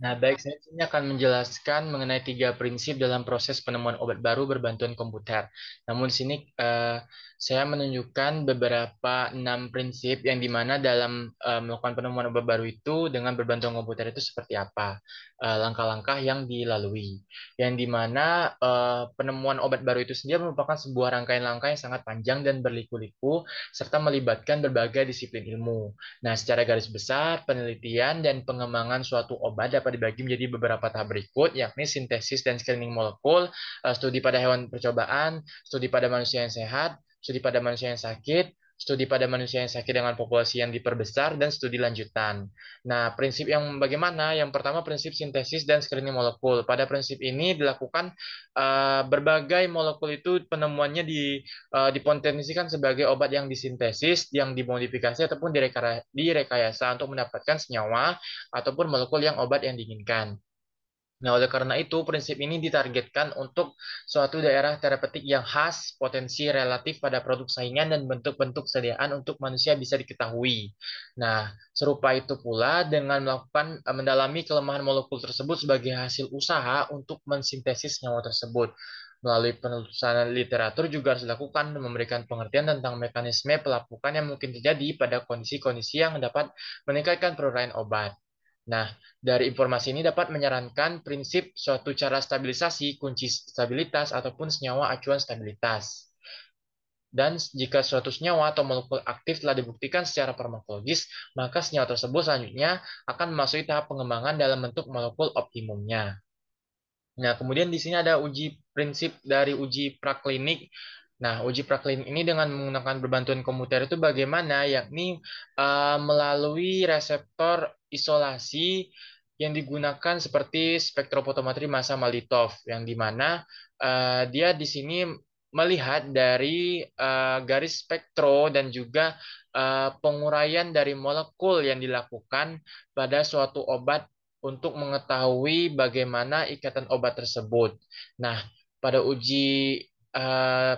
Nah, baik, saya di sini akan menjelaskan mengenai tiga prinsip dalam proses penemuan obat baru berbantuan komputer. Namun di sini saya menunjukkan beberapa 6 prinsip yang dimana dalam melakukan penemuan obat baru itu dengan berbantuan komputer itu seperti apa, langkah-langkah yang dilalui. Yang dimana penemuan obat baru itu sendiri merupakan sebuah rangkaian langkah yang sangat panjang dan berliku-liku serta melibatkan berbagai disiplin ilmu. Nah, secara garis besar, penelitian dan pengembangan suatu obat dapat dibagi menjadi beberapa tahap berikut, yakni sintesis dan screening molekul, studi pada hewan percobaan, studi pada manusia yang sehat, studi pada manusia yang sakit, studi pada manusia yang sakit dengan populasi yang diperbesar, dan studi lanjutan. Nah, prinsip yang bagaimana? Yang pertama, prinsip sintesis dan screening molekul. Pada prinsip ini dilakukan berbagai molekul itu penemuannya dipotensikan sebagai obat yang disintesis, yang dimodifikasi ataupun direkayasa untuk mendapatkan senyawa ataupun molekul yang obat yang diinginkan. Nah, oleh karena itu, prinsip ini ditargetkan untuk suatu daerah terapeutik yang khas, potensi relatif pada produk saingan, dan bentuk-bentuk sediaan untuk manusia bisa diketahui. Nah, serupa itu pula dengan melakukan mendalami kelemahan molekul tersebut sebagai hasil usaha untuk mensintesis senyawa tersebut. Melalui penelusuran literatur juga harus dilakukan memberikan pengertian tentang mekanisme pelapukan yang mungkin terjadi pada kondisi-kondisi yang dapat meningkatkan peruraian obat. Nah, dari informasi ini dapat menyarankan prinsip suatu cara stabilisasi, kunci stabilitas, ataupun senyawa acuan stabilitas. Dan jika suatu senyawa atau molekul aktif telah dibuktikan secara farmakologis, maka senyawa tersebut selanjutnya akan memasuki tahap pengembangan dalam bentuk molekul optimumnya. Nah, kemudian di sini ada prinsip dari uji praklinik. Nah, uji praklinik ini dengan menggunakan berbantuan komputer itu bagaimana, yakni melalui reseptor isolasi yang digunakan seperti spektrofotometri massa Malitov, yang dimana dia di sini melihat dari garis spektro dan juga penguraian dari molekul yang dilakukan pada suatu obat untuk mengetahui bagaimana ikatan obat tersebut. Nah, pada uji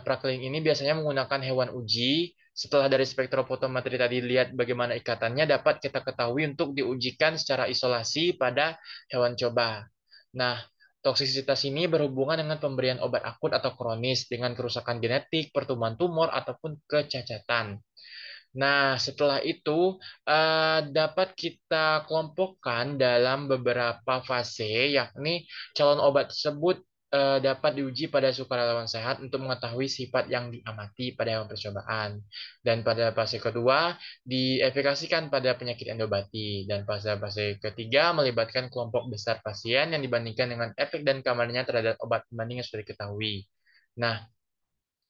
praklinik ini biasanya menggunakan hewan uji. Setelah dari spektrofotometri tadi lihat bagaimana ikatannya, dapat kita ketahui untuk diujikan secara isolasi pada hewan coba. Nah, toksisitas ini berhubungan dengan pemberian obat akut atau kronis dengan kerusakan genetik, pertumbuhan tumor, ataupun kecacatan. Nah, setelah itu dapat kita kelompokkan dalam beberapa fase, yakni calon obat tersebut dapat diuji pada sukarelawan sehat untuk mengetahui sifat yang diamati pada hewan percobaan. Dan pada fase kedua, diefikasikan pada penyakit endobati. Dan pada fase ketiga, melibatkan kelompok besar pasien yang dibandingkan dengan efek dan keamanannya terhadap obat pembanding yang sudah diketahui. Nah,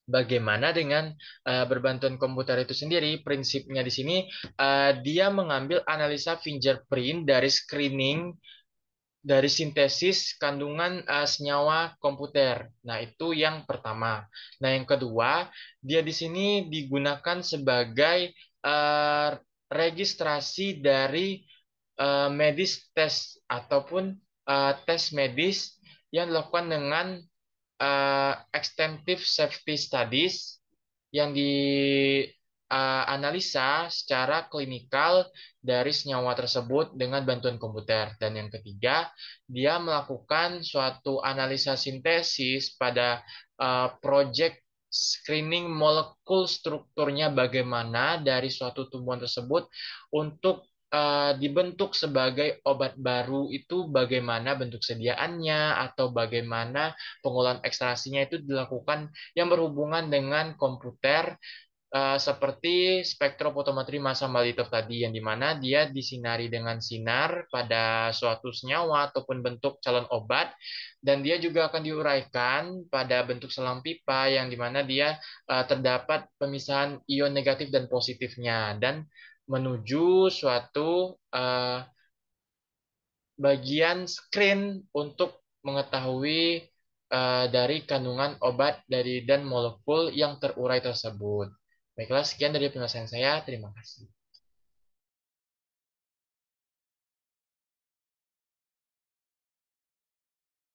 bagaimana dengan berbantuan komputer itu sendiri? Prinsipnya di sini dia mengambil analisa fingerprint dari screening dari sintesis kandungan senyawa komputer. Nah, itu yang pertama. Nah, yang kedua, dia di sini digunakan sebagai eh, registrasi dari medis test ataupun tes medis yang dilakukan dengan extensive safety studies yang dianalisa secara klinikal dari senyawa tersebut dengan bantuan komputer. Dan yang ketiga, dia melakukan suatu analisa sintesis pada project screening molekul strukturnya bagaimana dari suatu tumbuhan tersebut untuk dibentuk sebagai obat baru itu bagaimana bentuk sediaannya atau bagaimana pengolahan ekstraksinya itu dilakukan yang berhubungan dengan komputer seperti spektrofotometri massa Malitov tadi yang dimana dia disinari dengan sinar pada suatu senyawa ataupun bentuk calon obat dan dia juga akan diuraikan pada bentuk selang pipa yang dimana dia terdapat pemisahan ion negatif dan positifnya dan menuju suatu bagian screen untuk mengetahui dari kandungan obat dari dan molekul yang terurai tersebut. Baiklah, sekian dari penjelasan saya. Terima kasih.